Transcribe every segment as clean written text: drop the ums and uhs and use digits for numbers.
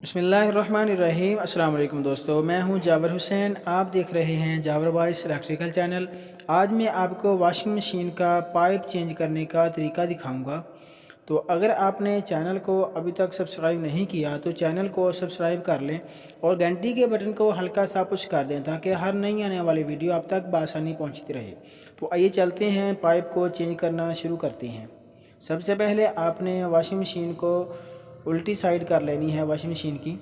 बिस्मिल्लाहिर्रहमानिर्रहीम। अस्सलाम वालेकुम दोस्तों, मैं हूं जावर हुसैन। आप देख रहे हैं जावर बॉयस इलेक्ट्रिकल चैनल। आज मैं आपको वॉशिंग मशीन का पाइप चेंज करने का तरीका दिखाऊंगा। तो अगर आपने चैनल को अभी तक सब्सक्राइब नहीं किया तो चैनल को सब्सक्राइब कर लें और घंटी के बटन को हल्का सा पुश कर दें ताकि हर नई आने वाली वीडियो आप तक बआसानी पहुंचती रहे। तो आइए चलते हैं, पाइप को चेंज करना शुरू करते हैं। सबसे पहले आपने वॉशिंग मशीन को उल्टी साइड कर लेनी है वॉशिंग मशीन की।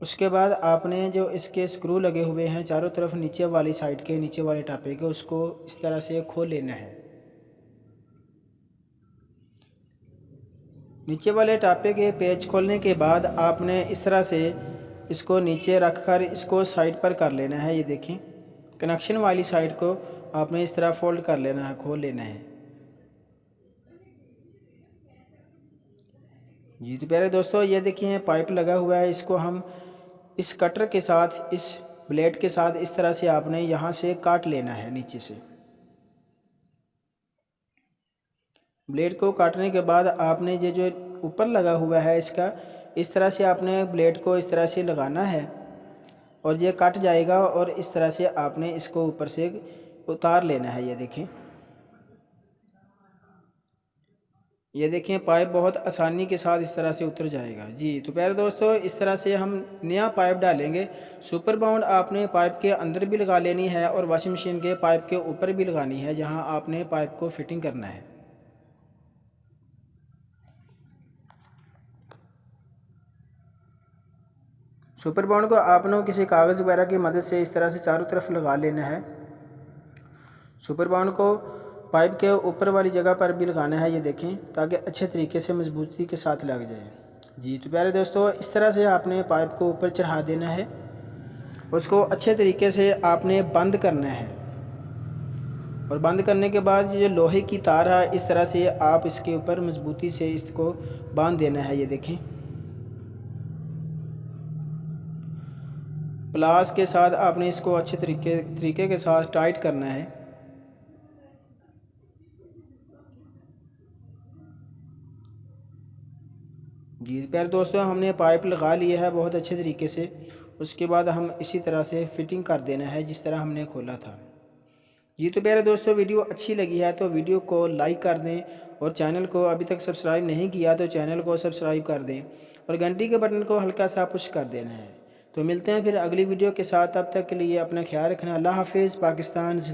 उसके बाद आपने जो इसके स्क्रू लगे हुए हैं चारों तरफ नीचे वाली साइड के, नीचे वाले टापे के, उसको इस तरह से खोल लेना है। नीचे वाले टापे के पेच खोलने के बाद आपने इस तरह से इसको नीचे रखकर इसको साइड पर कर लेना है। ये देखें, कनेक्शन वाली साइड को आपने इस तरह फोल्ड कर लेना है, खोल लेना है जी। तो प्यारे दोस्तों, ये देखिए पाइप लगा हुआ है, इसको हम इस कटर के साथ, इस ब्लेड के साथ इस तरह से आपने यहाँ से काट लेना है। नीचे से ब्लेड को काटने के बाद आपने ये जो ऊपर लगा हुआ है इसका, इस तरह से आपने ब्लेड को इस तरह से लगाना है और ये कट जाएगा और इस तरह से आपने इसको ऊपर से उतार लेना है। ये देखें पाइप बहुत आसानी के साथ इस तरह से उतर जाएगा जी। तो प्यारे दोस्तों, इस तरह से हम नया पाइप डालेंगे। सुपर बाउंड आपने पाइप के अंदर भी लगा लेनी है और वॉशिंग मशीन के पाइप के ऊपर भी लगानी है जहां आपने पाइप को फिटिंग करना है। सुपर बाउंड को आपने किसी कागज़ वगैरह की मदद से इस तरह से चारों तरफ लगा लेना है। सुपर बाउंड को पाइप के ऊपर वाली जगह पर भी लगाना है, ये देखें, ताकि अच्छे तरीके से मजबूती के साथ लग जाए जी। तो प्यारे दोस्तों, इस तरह से आपने पाइप को ऊपर चढ़ा देना है, उसको अच्छे तरीके से आपने बंद करना है और बंद करने के बाद ये लोहे की तार है, इस तरह से आप इसके ऊपर मजबूती से इसको बांध देना है। ये देखें, प्लास के साथ आपने इसको अच्छे तरीके के साथ टाइट करना है जी। प्यारे दोस्तों, हमने पाइप लगा लिया है बहुत अच्छे तरीके से। उसके बाद हम इसी तरह से फिटिंग कर देना है जिस तरह हमने खोला था जी। तो प्यारे दोस्तों, वीडियो अच्छी लगी है तो वीडियो को लाइक कर दें और चैनल को अभी तक सब्सक्राइब नहीं किया तो चैनल को सब्सक्राइब कर दें और घंटी के बटन को हल्का सा पुश कर देना है। तो मिलते हैं फिर अगली वीडियो के साथ, तब तक के लिए अपना ख्याल रखना। अल्लाह हाफिज़। पाकिस्तान।